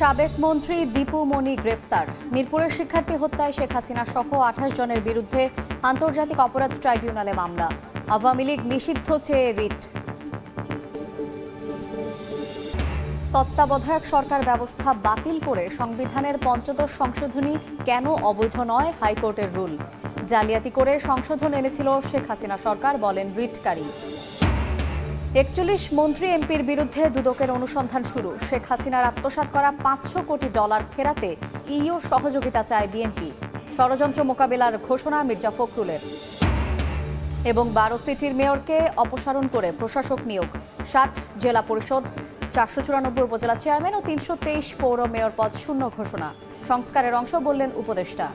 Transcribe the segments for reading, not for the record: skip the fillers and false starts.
সাবেক মন্ত্রী দীপু মনি গ্রেফতার। মিরপুরের শিক্ষার্থী হত্যায় শেখ হাসিনা সহ 28 জনের বিরুদ্ধে আন্তর্জাতিক অপরাধ ট্রাইব্যুনালে মামলা। আওয়ামী লীগ নিষিদ্ধ চেয়ে রিট। তত্ত্বাবধায়ক সরকার ব্যবস্থা বাতিল করে সংবিধানের পঞ্চদশ সংশোধনী কেন অবৈধ নয়, হাইকোর্টের রুল। জালিয়াতি করে সংশোধন এনেছিল শেখ হাসিনা সরকার, বলেন রিটকারী। 41 মন্ত্রী এমপির বিরুদ্ধে দুদকের অনুসন্ধান শুরু। শেখ হাসিনার আত্মসাৎ করা $500 কোটি ফেরাতে ইইউ সহযোগিতা চায় বিএনপি। ষড়যন্ত্র মোকাবেলার ঘোষণা মির্জা ফখরুলের। এবং 12 সিটির মেয়রকে অপসারণ করে প্রশাসক নিয়োগ। 60 জেলা পরিষদ, 494 উপজেলা চেয়ারম্যান ও 323 পৌর মেয়র পদ শূন্য ঘোষণা। সংস্কারের অংশ বললেন উপদেষ্টা।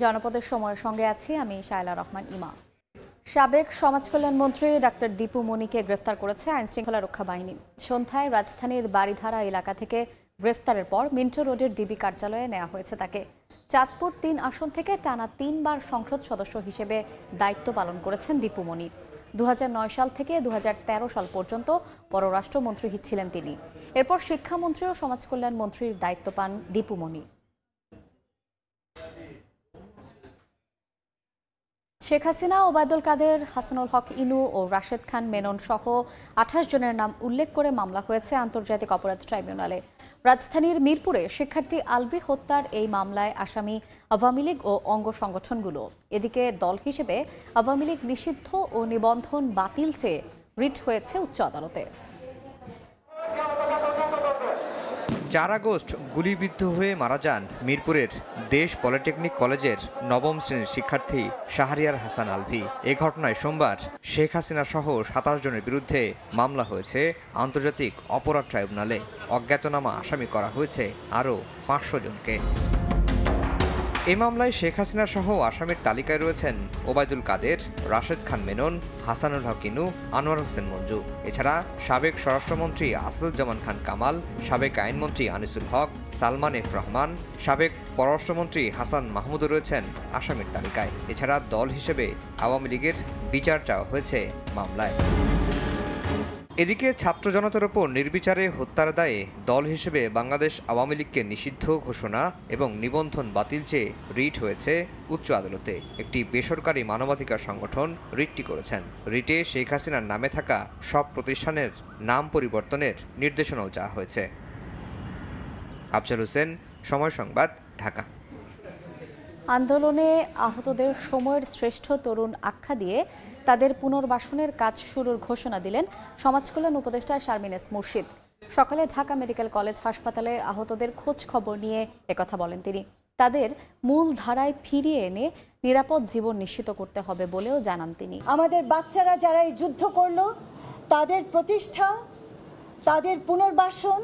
জনপদের সময়ের সঙ্গে আছি আমি শায়লা রহমান ইমা। সাবেক সমাজ কল্যাণ মন্ত্রী ডাক্তার দীপু মনিকে গ্রেফতার করেছে আইনশৃঙ্খলা রক্ষা বাহিনী। সন্ধ্যায় রাজধানীর বাড়িধারা এলাকা থেকে গ্রেফতারের পর মিন্টো রোডের ডিবি কার্যালয়ে নেওয়া হয়েছে তাকে। চাঁদপুর 3 আসন থেকে টানা 3 বার সংসদ সদস্য হিসেবে দায়িত্ব পালন করেছেন দীপু মনি। 2009 সাল থেকে 2013 সাল পর্যন্ত পররাষ্ট্রমন্ত্রী ছিলেন তিনি। এরপর শিক্ষামন্ত্রী ও সমাজ কল্যাণ মন্ত্রীর দায়িত্ব পান দীপু মনি। শেখ হাসিনা, ওবায়দুল কাদের, হাসানুল হক ইনু ও রাশেদ খান মেনন সহ 28 জনের নাম উল্লেখ করে মামলা হয়েছে আন্তর্জাতিক অপরাধ ট্রাইব্যুনালে। রাজধানীর মিরপুরে শিক্ষার্থী আলভি হত্যার এই মামলায় আসামি আওয়ামী লীগ ও অঙ্গ সংগঠনগুলো। এদিকে দল হিসেবে আওয়ামী লীগ নিষিদ্ধ ও নিবন্ধন বাতিল চেয়ে রিট হয়েছে উচ্চ আদালতে। 4 আগস্ট গুলিবিদ্ধ হয়ে মারা যান মিরপুরের দেশ পলিটেকনিক কলেজের 9ম শ্রেণীর শিক্ষার্থী শাহরিয়ার হাসান আলভি। এ ঘটনায় সোমবার শেখ হাসিনা সহ 27 জনের বিরুদ্ধে মামলা হয়েছে আন্তর্জাতিক অপরাধ ট্রাইব্যুনালে। অজ্ঞাতনামা আসামি করা হয়েছে আরও 500 জনকে। এ মামলায় শেখ হাসিনা সহ আসামির তালিকায় রয়েছেন ওবায়দুল কাদের, রাশেদ খান মেনন, হাসানুল হক ইনু, আনোয়ার হোসেন মঞ্জু। এছাড়া সাবেক স্বরাষ্ট্রমন্ত্রী আসাদুজ্জামান খান কামাল, সাবেক আইনমন্ত্রী আনিসুল হক, সালমান এফ রহমান, সাবেক পররাষ্ট্রমন্ত্রী হাসান মাহমুদও রয়েছেন আসামির তালিকায়। এছাড়া দল হিসেবে আওয়ামী লীগের বিচার চাওয়া হয়েছে মামলায়। এদিকে ছাত্র জনতার ওপর নির্বিচারে হত্যার দায়ে দল হিসেবে বাংলাদেশ আওয়ামী লীগকে নিষিদ্ধ ঘোষণা এবং নিবন্ধন বাতিল চেয়ে রিট হয়েছে উচ্চ আদালতে। একটি বেসরকারি মানবাধিকার সংগঠন রিটটি করেছেন। রিটে শেখ হাসিনার নামে থাকা সব প্রতিষ্ঠানের নাম পরিবর্তনের নির্দেশনাও চাওয়া হয়েছে। আফজাল হোসেন, সময় সংবাদ, ঢাকা। আন্দোলনে আহতদের সময়ের শ্রেষ্ঠ তরুণ আখ্যা দিয়ে তাদের পুনর্বাসনের কাজ শুরুর ঘোষণা দিলেন সমাজ কল্যাণ উপদেষ্টা শারমিন এস মুর্শিদ। সকালে ঢাকা মেডিকেল কলেজ হাসপাতালে আহতদের খোঁজ খবর নিয়ে একথা বলেন তিনি। তাদের মূল ধারায় ফিরিয়ে এনে নিরাপদ জীবন নিশ্চিত করতে হবে বলেও জানান তিনি। আমাদের বাচ্চারা যারা এই যুদ্ধ করলো, তাদের প্রতিষ্ঠা, তাদের পুনর্বাসন,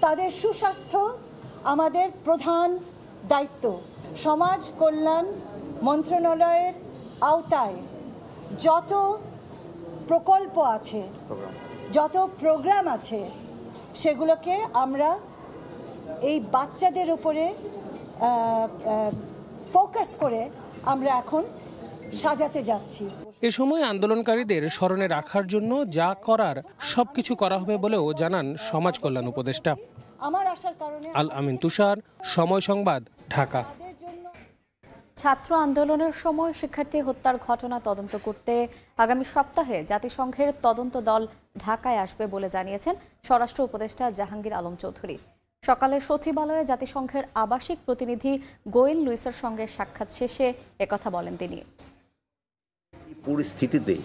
তাদের সুস্বাস্থ্য আমাদের প্রধান দায়িত্ব। সমাজ কল্যাণ মন্ত্রণালয়ের আওতায় যত প্রকল্প আছে, যত প্রোগ্রাম আছে, সেগুলোকে আমরা এই বাচ্চাদের উপরে ফোকাস করে আমরা এখন সাজাতে যাচ্ছি। এ সময় আন্দোলনকারীদের স্মরণে রাখার জন্য যা করার সবকিছু করা হবে বলেও জানান সমাজ কল্যাণ উপদেষ্টা। আমার আসার কারণে আল আমিন তুষার, সময় সংবাদ, ঢাকা। ছাত্র আন্দোলনের সময় শিক্ষার্থী হত্যার ঘটনা তদন্ত করতে আগামী সপ্তাহে জাতিসংঘের তদন্ত দল ঢাকায় আসবে বলে জানিয়েছেন স্বরাষ্ট্র উপদেষ্টা জাহাঙ্গীর আলম চৌধুরী। সকালে সচিবালয়ে জাতিসংঘের আবাসিক প্রতিনিধি গোয়েন লুইসের সঙ্গে সাক্ষাৎ শেষে একথা বলেন তিনি। এই পরিস্থিতিতে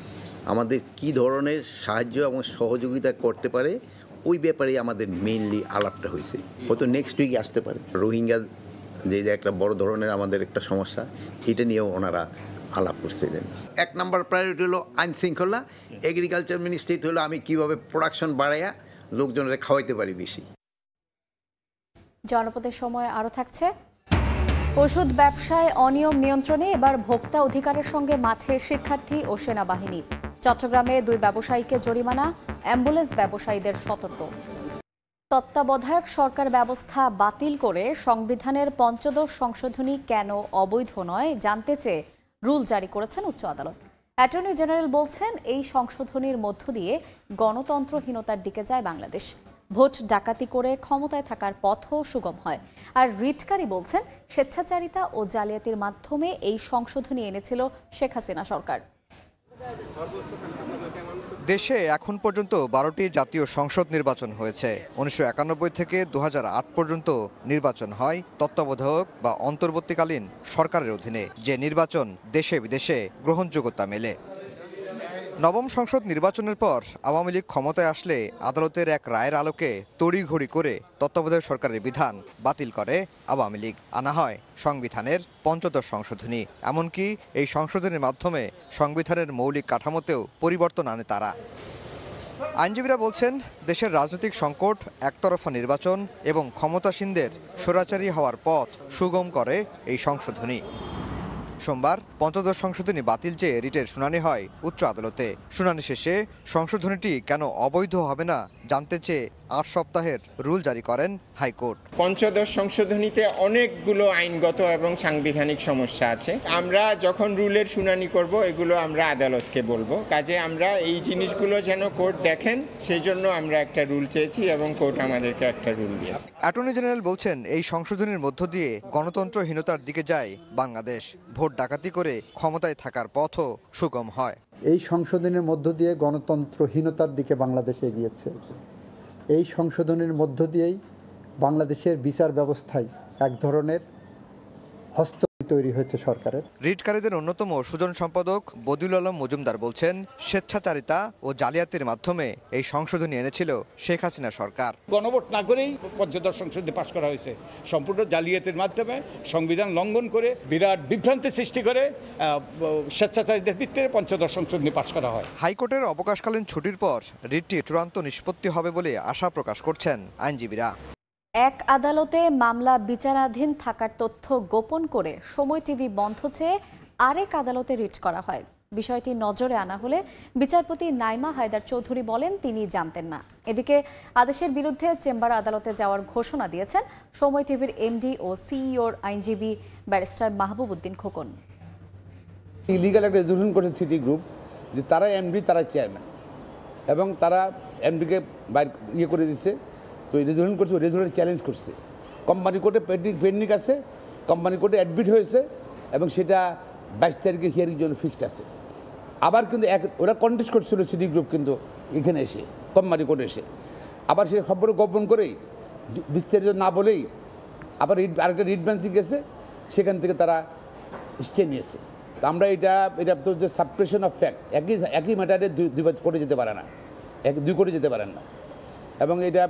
আমাদের কি ধরনের সাহায্য এবং সহযোগিতা করতে পারে ওই ব্যাপারে আমাদের মেইনলি আলাপটা হয়েছে। হয়তো নেক্সট উইকে আসতে পারে। রোহিঙ্গা যে একটা বড় ধরনের আমাদের একটা সমস্যা, এটা নিয়েও ওনারা আলাপ করছিলেন। 1 নম্বর প্রায়োরিটি হলো আইন শৃঙ্খলা। এগ্রিকালচার মিনিস্ট্রি হলো আমি কিভাবে প্রোডাকশন বাড়াইয়া লোকজনের খাওয়াইতে পারি বেশি। জনপদের সময় আরও থাকছে। ওষুধ ব্যবসায় অনিয়ম নিয়ন্ত্রণে এবার ভোক্তা অধিকারের সঙ্গে মাঠে শিক্ষার্থী ও সেনাবাহিনী। চট্টগ্রামে 2 ব্যবসায়ীকে জরিমানা, অ্যাম্বুলেন্স ব্যবসায়ীদের সতর্ক। তত্ত্বাবধায়ক সরকার ব্যবস্থা বাতিল করে সংবিধানের পঞ্চদশ সংশোধনী কেন অবৈধ নয় জানতে চেয়ে রুল জারি করেছেন উচ্চ আদালত। অ্যাটর্নি জেনারেল বলছেন এই সংশোধনীর মধ্য দিয়ে গণতন্ত্রহীনতার দিকে যায় বাংলাদেশ। ভোট ডাকাতি করে ক্ষমতায় থাকার পথও সুগম হয়। আর রিটকারী বলছেন স্বেচ্ছাচারিতা ও জালিয়াতির মাধ্যমে এই সংশোধনী এনেছিল শেখ হাসিনা সরকার। দেশে এখন পর্যন্ত 12টি জাতীয় সংসদ নির্বাচন হয়েছে। 1991 থেকে 2008 পর্যন্ত নির্বাচন হয় তত্ত্বাবধায়ক বা অন্তর্বর্তীকালীন সরকারের অধীনে, যে নির্বাচন দেশে বিদেশে গ্রহণযোগ্যতা মেলে। নবম সংসদ নির্বাচনের পর আওয়ামী লীগ ক্ষমতায় আসলে আদালতের এক রায়ের আলোকে তড়িঘড়ি করে তত্ত্বাবধায়ক সরকারের বিধান বাতিল করে আওয়ামী লীগ। আনা হয় সংবিধানের ৫৫ সংশোধনী। এমনকি এই সংশোধনীর মাধ্যমে সংবিধানের মৌলিক কাঠামোতেও পরিবর্তন আনে তারা। আইনজীবীরা বলছেন, দেশের রাজনৈতিক সংকট, একতরফা নির্বাচন এবং ক্ষমতাসীনদের স্বৈরাচারী হওয়ার পথ সুগম করে এই সংশোধনী। সোমবার ৫৫ সংশোধনী বাতিল চেয়ে রিটের শুনানি হয় উচ্চ আদালতে। শুনানি শেষে সংশোধনীটি কেন অবৈধ হবে না জানতে চেয়ে ৮ সপ্তাহের রুল জারি করেন হাইকোর্ট। ৫৫ সংশোধনীতে অনেকগুলো আইনগত এবং সাংবিধানিক সমস্যা আছে। আমরা যখন রুলের শুনানি করব এগুলো আমরা আদালতকে বলবো। কাজে আমরা এই জিনিসগুলো যেন কোর্ট দেখেন সেই জন্য আমরা একটা রুল চেয়েছি এবং কোর্ট আমাদেরকে একটা রুল দিয়েছে। অ্যাটর্নি জেনারেল বলছেন, এই সংশোধনীর মধ্য দিয়ে গণতন্ত্রহীনতার দিকে যায় বাংলাদেশ। ভোট ডাকাতি করে ক্ষমতায় থাকার পথও সুগম হয়। এই সংশোধনের মধ্য দিয়ে গণতন্ত্রহীনতার দিকে বাংলাদেশ এগিয়েছে। এই সংশোধনের মধ্য দিয়েই বাংলাদেশের বিচার ব্যবস্থায় এক ধরনের হস্ত তৈরি হয়েছে সরকারের। রিটকারীদের অন্যতম সুজন সম্পাদক বদিউল আলম মজুমদার বলছেন, স্বেচ্ছাচারিতা ও জালিয়াতির মাধ্যমে এই সংশোধনী এনেছিল শেখ হাসিনা সরকার। গণভোট না করেই ৫৫ সংশোধনী পাশ করা হয়েছে। সম্পূর্ণ জালিয়াতির মাধ্যমে সংবিধান লঙ্ঘন করে বিরাট বিভ্রান্তি সৃষ্টি করে স্বেচ্ছাচারিতার ভিত্তিতে ৫৫ সংশোধনী পাশ করা হয়। হাইকোর্টের অবকাশকালীন ছুটির পর রিটটি চূড়ান্ত নিষ্পত্তি হবে বলে আশা প্রকাশ করছেন আইনজীবীরা। এক আদালতে মামলা বিচারাধীন থাকার তথ্য গোপন করে সময় টিভি বন্ধ চেয়ে আরেক আদালতে রিট করা হয়। বিষয়টি নজরে আনা হলে বিচারপতি নাইমা হায়দার চৌধুরী বলেন তিনি জানতেন না। এদিকে আদেশের বিরুদ্ধে চেম্বার আদালতে যাওয়ার ঘোষণা দিয়েছেন সময় টিভির এমডি ও সিইওর আইনজীবী ব্যারিস্টার মাহবুব উদ্দিন খোকন। ইলিগাল একটা রেজুলেশন করেছে সিটি গ্রুপ যে তারা এমডি, তারা চেয়ারম্যান, এবং তারা এমডিকে বাইরে করে দিচ্ছে। তো এই রেজুলেশন করছে, ওই রেজুলেশন চ্যালেঞ্জ করছে। কোম্পানি কোর্টে পেন্ডিং আছে, কোম্পানি কোর্টে অ্যাডমিট হয়েছে এবং সেটা 22 তারিখে হিয়ারিং জন্য ফিক্সড আছে। আবার কিন্তু ওরা কন্টেস্ট করছিল সিটি গ্রুপ, কিন্তু এখানে এসে কোম্পানি কোর্টে এসে আবার সে খবর গোপন করেই বিস্তারিত না বলেই আবার আরেকটা রিট বেঞ্চে গেছে, সেখান থেকে তারা স্টে নিয়েছে। তো আমরা এটা তো যে সাপ্রেশন অফ ফ্যাক্ট, একই ম্যাটারে দুই কোর্টে যেতে পারে না, দুই কোর্টে যেতে পারেন না, এবং এটা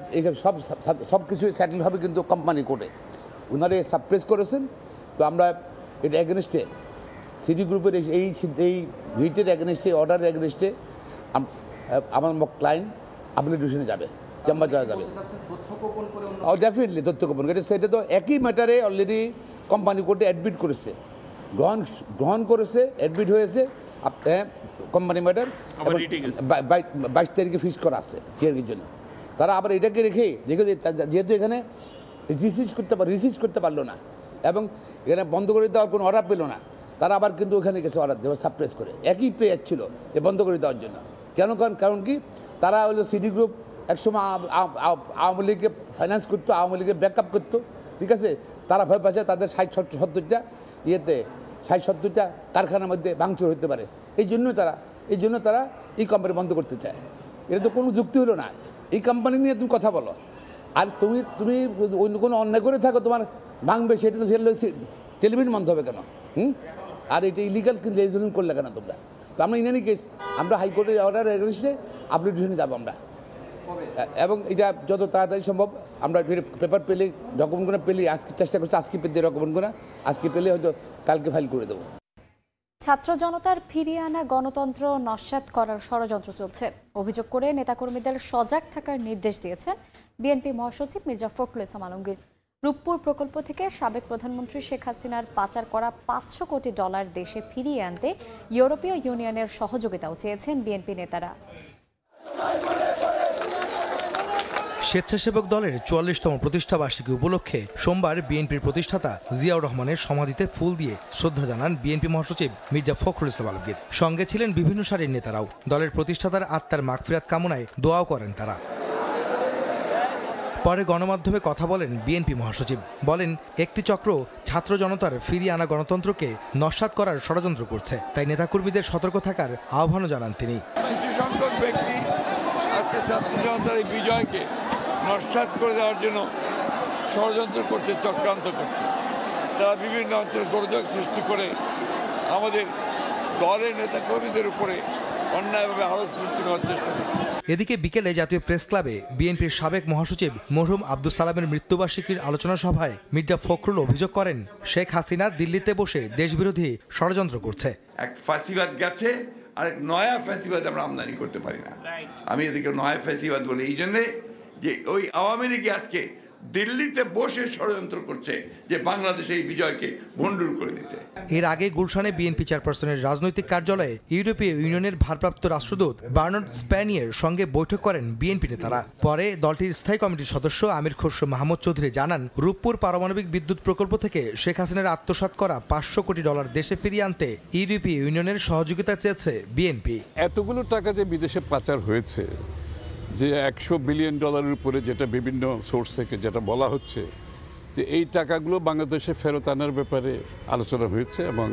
সব কিছু সেটেল হবে কিন্তু কোম্পানি কোর্টে। ওনারা সাপ্রেস করেছেন। তো আমরা এটা এগেনস্টে সিটি গ্রুপের এই রিটের এগেনস্টে, অর্ডারের এগেনস্টে আমার ক্লায়েন্ট অ্যাপ্লিকেশনে যাবে, চেম্বার যাওয়া যাবে। ডেফিনেটলি তথ্য গোপন করে, সেটা তো একই ম্যাটারে অলরেডি কোম্পানি কোর্টে অ্যাডমিট করেছে, গ্রহণ করেছে, অ্যাডমিট হয়েছে কোম্পানি ম্যাটার, এবং 22 তারিখে ফিক্স করা আছে হিয়ারিংয়ের জন্য। তারা আবার এটাকে রেখে যেহেতু এখানে রিসিভ করতে পারলো না এবং এখানে বন্ধ করে দেওয়ার কোনো অর্ডার পেলো না, তারা আবার কিন্তু ওখানে গেছে অর্ডার দেওয়া, সাপ্রেস করে। একই প্লেয়ার ছিল যে বন্ধ করে দেওয়ার জন্য। কারণ কি, তারা হলো সিটি গ্রুপ একসময় আওয়ামী লীগকে ফাইন্যান্স করতো, আওয়ামী লীগের ব্যাকআপ করতো, ঠিক আছে। তারা ভয় পাচ্ছে তাদের 60-70টা ইয়েতে 60-70টা কারখানার মধ্যে ভাঙচুর হতে পারে। এই জন্য তারা এই কোম্পানি বন্ধ করতে চায়। এটা তো কোনো যুক্তি হলো না। এই কোম্পানি নিয়ে তুমি কথা বলো, আর তুমি অন্য কোনো অন্যায় করে থাকো, তোমার ভাঙবে, সেটা তো টেলিভিশন বন্ধ হবে কেন? আর এটা ইলিগাল রেজুলেশন করলে কেন তোমরা? তো আমরা ইন এনি কেস আমরা হাইকোর্টের অর্ডার এগেইনস্টে অ্যাপ্লিকেশনে যাবো আমরা, এবং এটা যত তাড়াতাড়ি সম্ভব আমরা পেপার পেলে, ডকুমেন্টগুলো পেলে, আজকে চেষ্টা করছি আজকে পেতে, ডকুমেন্টগুলো আজকে পেলে হয়তো কালকে ফাইল করে দেবো। ছাত্র জনতার ফিরিয়ে আনা গণতন্ত্র নস্যাৎ করার ষড়যন্ত্র চলছে অভিযোগ করে নেতাকর্মীদের সজাগ থাকার নির্দেশ দিয়েছেন বিএনপি মহাসচিব মির্জা ফখরুল ইসলাম আলমগীর। রূপপুর প্রকল্প থেকে সাবেক প্রধানমন্ত্রী শেখ হাসিনার পাচার করা $500 কোটি দেশে ফিরিয়ে আনতে ইউরোপীয় ইউনিয়নের সহযোগিতাও চেয়েছেন বিএনপি নেতারা। স্বেচ্ছাসেবক দলের ৪৪তম প্রতিষ্ঠাবার্ষিকী উপলক্ষে সোমবার বিএনপির প্রতিষ্ঠাতা জিয়াউর রহমানের সমাধিতে ফুল দিয়ে শ্রদ্ধা জানান বিএনপি মহাসচিব মির্জা ফখরুল ইসলাম আলমগীর। সঙ্গে ছিলেন বিভিন্ন সারির নেতারাও। দলের প্রতিষ্ঠাতার আত্মার মাগফিরাত কামনায় দোয়াও করেন তারা। পরে গণমাধ্যমে কথা বলেন বিএনপি মহাসচিব। বলেন, একটি চক্র ছাত্র জনতার ফিরিয়ে আনা গণতন্ত্রকে নস্যাৎ করার ষড়যন্ত্র করছে, তাই নেতাকর্মীদের সতর্ক থাকার আহ্বানও জানান তিনি। কিছু সংখ্যক ব্যক্তি আজকে ছাত্র জনতার এই বিজয়কে নস্যাৎ করে দেওয়ার জন্য ষড়যন্ত্র করছে, চক্রান্ত করছে। তারা বিভিন্ন অঞ্চলে গোলযোগ সৃষ্টি করে আমাদের দলের নেতাকর্মীদের উপরে অন্যায়ভাবে আরোপ সৃষ্টি করার চেষ্টা করছে। এদিকে বিকেলে জাতীয় প্রেস ক্লাবে বিএনপির সাবেক মহাসচিব মরহুম আব্দুল সালামের মৃত্যুবার্ষিকীর আলোচনা সভায় মির্জা ফখরুল অভিযোগ করেন, শেখ হাসিনা দিল্লিতে বসে দেশবিরোধী ষড়যন্ত্র করছে। এক ফ্যাসিবাদ গেছে, আর এক নয়া ফ্যাসিবাদ আমরা আমদানি করতে পারি না। আমি এদিকে নয়া ফ্যাসিবাদ বলি এই জন্যে যে ওই আওয়ামী লীগ আজকে দিল্লিতে বসে ষড়যন্ত্র করছে যে বাংলাদেশে এই বিজয়কে ভণ্ডুর করে দিতে। এর আগে গুলশানে বিএনপি চেয়ারপারসনের রাজনৈতিক কার্যালয়ে ইউরোপীয় ইউনিয়নের ভারপ্রাপ্ত রাষ্ট্রদূত বার্নার্ড স্প্যানিয়ের সঙ্গে বৈঠক করেন বিএনপি নেতারা। পরে দলটির স্থায়ী কমিটির সদস্য আমির খসরু মাহমুদ চৌধুরী জানান, রূপপুর পারমাণবিক বিদ্যুৎ প্রকল্প থেকে শেখ হাসিনার আত্মসাৎ করা $500 কোটি দেশে ফিরিয়ে আনতে ইউরোপীয় ইউনিয়নের সহযোগিতা চেয়েছে বিএনপি। এতগুলো টাকা যে বিদেশে পাচার হয়েছে, যে $100 বিলিয়ন উপরে, যেটা বিভিন্ন সোর্স থেকে যেটা বলা হচ্ছে, যে এই টাকাগুলো বাংলাদেশে ফেরত আনার ব্যাপারে আলোচনা হয়েছে এবং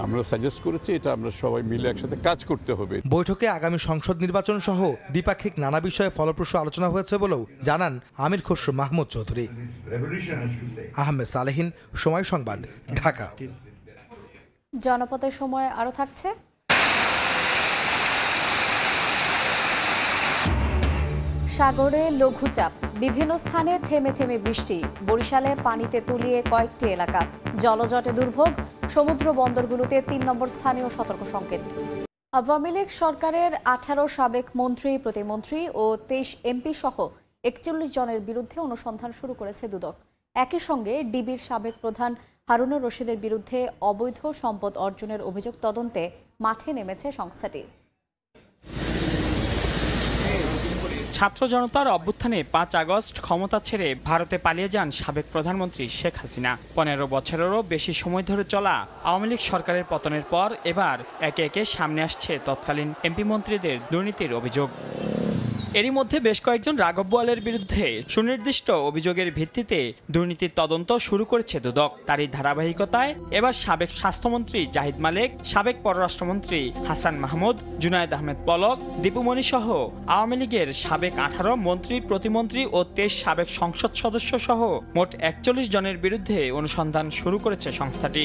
আমরা সাজেস্ট করেছি এটা আমরা সবাই মিলে একসাথে কাজ করতে হবে। বৈঠকে আগামী সংসদ নির্বাচন সহ দ্বিপাক্ষিক নানা বিষয়ে ফলপ্রসূ আলোচনা হয়েছে বলেও জানান আমির খসরু মাহমুদ চৌধুরী। আহমেদ সালেহিন, সময় সংবাদ, ঢাকা। জনপদের সময় আরও থাকছে। সাগরে লঘুচাপ, বিভিন্ন স্থানে থেমে থেমে বৃষ্টি। বরিশালে পানিতে তলিয়ে কয়েকটি এলাকা। জলজটে দুর্ভোগ। সমুদ্র বন্দরগুলোতে 3 নম্বর স্থানীয় সতর্ক সংকেত। আওয়ামী লীগ সরকারের 18 সাবেক মন্ত্রী, প্রতিমন্ত্রী ও 23 এমপি সহ 41 জনের বিরুদ্ধে অনুসন্ধান শুরু করেছে দুদক। একই সঙ্গে ডিবির সাবেক প্রধান হারুনুর রশিদের বিরুদ্ধে অবৈধ সম্পদ অর্জনের অভিযোগ তদন্তে মাঠে নেমেছে সংস্থাটি। ছাত্র জনতার অভ্যুত্থানে 5 আগস্ট ক্ষমতা ছেড়ে ভারতে পালিয়ে যান সাবেক প্রধানমন্ত্রী শেখ হাসিনা। 15 বছরেরও বেশি সময় ধরে চলা আওয়ামী লীগ সরকারের পতনের পর এবার একে একে সামনে আসছে তৎকালীন এমপি মন্ত্রীদের দুর্নীতির অভিযোগ। এরই মধ্যে বেশ কয়েকজন রাঘব বোয়ালের বিরুদ্ধে সুনির্দিষ্ট অভিযোগের ভিত্তিতে দুর্নীতির তদন্ত শুরু করেছে দুদক। তারই ধারাবাহিকতায় এবার সাবেক স্বাস্থ্যমন্ত্রী জাহিদ মালেক, সাবেক পররাষ্ট্রমন্ত্রী হাসান মাহমুদ, জুনায়েদ আহমেদ পলক, দীপুমণি সহ আওয়ামী লীগের সাবেক 18 মন্ত্রী, প্রতিমন্ত্রী ও 23 সাবেক সংসদ সদস্য সহ মোট 41 জনের বিরুদ্ধে অনুসন্ধান শুরু করেছে সংস্থাটি।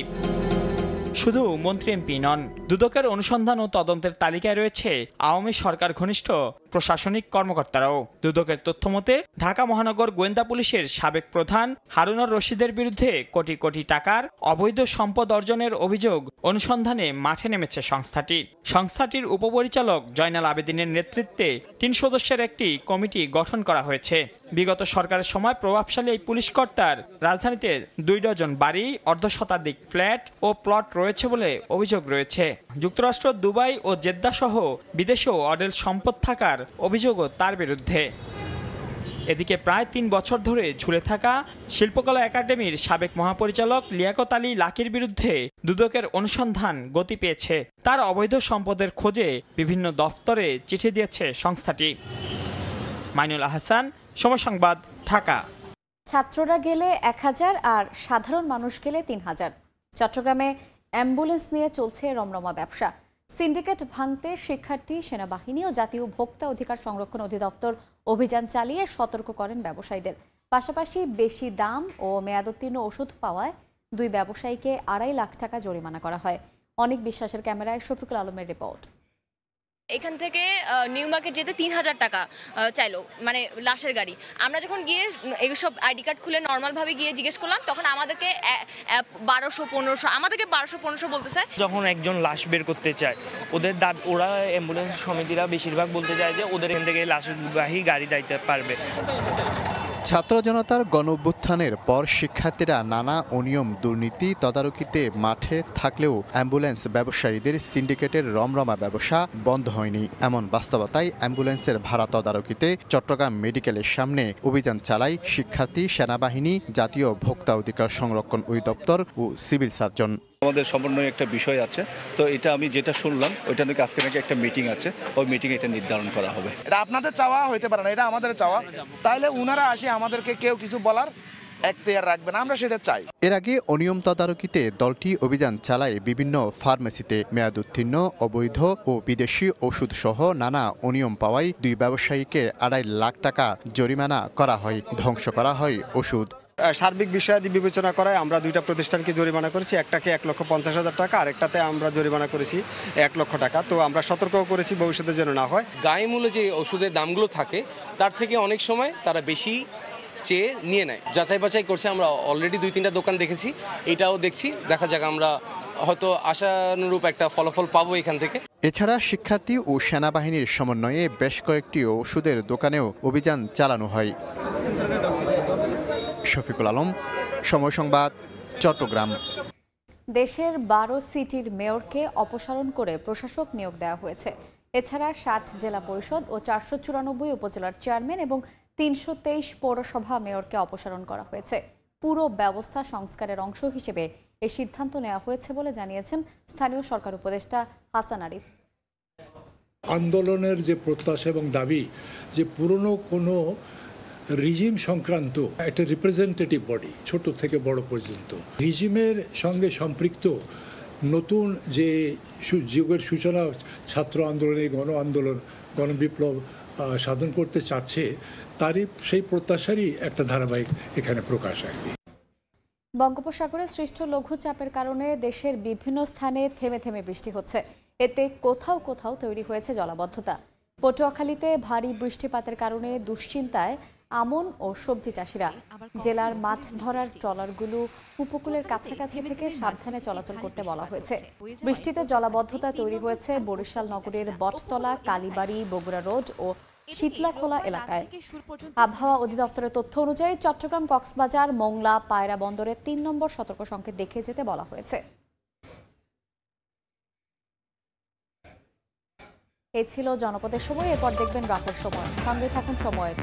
শুধু মন্ত্রী এমপি নন, দুদকের অনুসন্ধান ও তদন্তের তালিকায় রয়েছে আওয়ামী সরকার ঘনিষ্ঠ প্রশাসনিক কর্মকর্তারাও। দুদকের তথ্যমতে ঢাকা মহানগর গোয়েন্দা পুলিশের সাবেক প্রধান হারুনুর রশিদের বিরুদ্ধে কোটি কোটি টাকার অবৈধ সম্পদ অর্জনের অভিযোগ অনুসন্ধানে মাঠে নেমেছে সংস্থাটি। সংস্থাটির উপপরিচালক জয়নাল আবেদিনের নেতৃত্বে 3 সদস্যের একটি কমিটি গঠন করা হয়েছে। বিগত সরকারের সময় প্রভাবশালী এই পুলিশ কর্তার রাজধানীতে 2 ডজন বাড়ি, অর্ধশতাধিক ফ্ল্যাট ও প্লট রয়েছে বলে অভিযোগ রয়েছে। যুক্তরাষ্ট্র, দুবাই ও জেদ্দা সহ বিদেশেও অডেল সম্পদ থাকার অভিযোগও তার বিরুদ্ধে। এদিকে প্রায় 3 বছর ধরে ঝুলে থাকা শিল্পকলা একাডেমির সাবেক মহাপরিচালক লিয়াকত আলী লাকির বিরুদ্ধে দুদকের অনুসন্ধান গতি পেয়েছে। তার অবৈধ সম্পদের খোঁজে বিভিন্ন দফতরে চিঠি দিয়েছে সংস্থাটি। মাইনুল আহসান, সময় সংবাদ, ঢাকা। ছাত্ররা গেলে 1000 আর সাধারণ মানুষ গেলে 3000। চট্টগ্রামে অ্যাম্বুলেন্স নিয়ে চলছে রমরমা ব্যবসা। সিন্ডিকেট ভাঙতে শিক্ষার্থী, সেনাবাহিনী ও জাতীয় ভোক্তা অধিকার সংরক্ষণ অধিদপ্তর অভিযান চালিয়ে সতর্ক করেন ব্যবসায়ীদের। পাশাপাশি বেশি দাম ও মেয়াদোত্তীর্ণ ওষুধ পাওয়ায় 2 ব্যবসায়ীকে 2.5 লাখ টাকা জরিমানা করা হয়। অনেক বিশ্বাসের ক্যামেরায় শফিকুল আলমের রিপোর্ট। এখান থেকে নিউ মার্কেট যেতে 3000 টাকা চাইলো, মানে লাশের গাড়ি। আমরা যখন গিয়ে এইসব আইডি কার্ড খুলে নর্মালভাবে গিয়ে জিজ্ঞেস করলাম, তখন আমাদেরকে 1200-1500, আমাদেরকে 1200-1500 বলতেছে। যখন একজন লাশ বের করতে চায়, ওরা অ্যাম্বুলেন্স সমিতিরা বেশিরভাগ বলতে চায় যে ওদের এখান থেকে লাশবাহী গাড়ি দিতে পারবে। ছাত্র জনতার গণঅভ্যুত্থানের পর শিক্ষার্থীরা নানা অনিয়ম দুর্নীতি তদারকিতে মাঠে থাকলেও অ্যাম্বুলেন্স ব্যবসায়ীদের সিন্ডিকেটের রমরমা ব্যবসা বন্ধ হয়নি। এমন বাস্তবতায় অ্যাম্বুলেন্সের ভাড়া তদারকিতে চট্টগ্রাম মেডিকেলের সামনে অভিযান চালায় শিক্ষার্থী, সেনাবাহিনী, জাতীয় ভোক্তা অধিকার সংরক্ষণ অধিদপ্তর ও সিভিল সার্জন। আমাদের সমন্বয় একটা বিষয় আছে, তো এটা আমি যেটা শুনলাম ওইটা নাকি আজকে নাকি একটা মিটিং আছে, ওই মিটিংয়ে এটা নির্ধারণ করা হবে। এটা আপনাদের চাওয়া হইতে পারে না, এটা আমাদের চাওয়া। তাইলে উনারা আসে আমাদেরকে কেউ কিছু বলার এখতিয়ার রাখবে না, আমরা সেটা চাই। এর আগে অনিয়ম তদারকিতে দলটি অভিযান চালায় বিভিন্ন ফার্মেসিতে মেয়াদোত্তীর্ণ, অবৈধ ও বিদেশি ওষুধ সহ নানা অনিয়ম পাওয়ায় 2 ব্যবসায়ীকে 2.5 লাখ টাকা জরিমানা করা হয়, ধ্বংস করা হয় ওষুধ। সার্বিক বিষয়াদি বিবেচনা করায় আমরা 2টা প্রতিষ্ঠানকে জরিমানা করেছি। একটাকে 1,50,000 টাকা, আরেকটাতে আমরা জরিমানা করেছি 1 লক্ষ টাকা। তো আমরা সতর্কও করেছি ভবিষ্যতে যেন না হয়। গায়ে মূল্যে যে ওষুধের দামগুলো থাকে তার থেকে অনেক সময় তারা বেশি চেয়ে নিয়ে নেয়। যাচাই বাছাই করছে, আমরা অলরেডি 2-3টা দোকান দেখেছি, এটাও দেখছি, দেখা যাক আমরা হয়তো আশানুরূপ একটা ফলাফল পাবো এখান থেকে। এছাড়া শিক্ষার্থী ও সেনাবাহিনীর সমন্বয়ে বেশ কয়েকটি ওষুধের দোকানেও অভিযান চালানো হয়। শফিকুল আলম, সময় সংবাদ, চট্টগ্রাম। দেশের 12 সিটির মেয়রকে অপসারণ করে প্রশাসক নিয়োগ দেওয়া হয়েছে। এছাড়া 60 জেলা পরিষদ ও 494 উপজেলার চেয়ারম্যান এবং 323 পৌরসভা মেয়রকে অপসারণ করা হয়েছে। পুরো ব্যবস্থা সংস্কারের অংশ হিসেবে এই সিদ্ধান্ত নেওয়া হয়েছে বলে জানিয়েছেন স্থানীয় সরকার উপদেষ্টা হাসান আরিফ। আন্দোলনের যে প্রত্যাশা এবং দাবি যে পুরনো কোনো রিজিম সংক্রান্ত একটা রিপ্রেজেন্টেটিভ বডি, ছোট থেকে বড় পর্যন্ত রিজিমের সঙ্গে সম্পৃক্ত নতুন যে যুগের সূচনা ছাত্র আন্দোলনে গণ আন্দোলন, গণবিপ্লব সাধন করতে চাচ্ছে, তারই সেই প্রত্যাশারই একটা ধারাবাহিক এখানে প্রকাশ আর কি। বঙ্গোপসাগরে সৃষ্ট লঘুচাপের কারণে দেশের বিভিন্ন স্থানে থেমে থেমে বৃষ্টি হচ্ছে। এতে কোথাও কোথাও তৈরি হয়েছে জলাবদ্ধতা। পটুয়াখালীতে ভারী বৃষ্টিপাতের কারণে দুশ্চিন্তায় আমন ও সবজি চাষিরা। জেলার মাছ ধরার ট্রলারগুলো উপকূলের কাছাকাছি থেকে সাবধানে চলাচল করতে বলা হয়েছে। বৃষ্টিতে জলাবদ্ধতা তৈরি হয়েছে বরিশাল নগরের বটতলা, কালীবাড়ি, বগুড়া রোড ও শীতলাখোলা এলাকায়। আবহাওয়া অধিদপ্তরের তথ্য অনুযায়ী চট্টগ্রাম, কক্সবাজার, মোংলা, পায়রা বন্দরে 3 নম্বর সতর্ক সংকেত দেখে যেতে বলা হয়েছে। এই ছিল জনপদের সময়। এরপর দেখবেন রাতের সময়। সঙ্গে থাকুন সময়ের।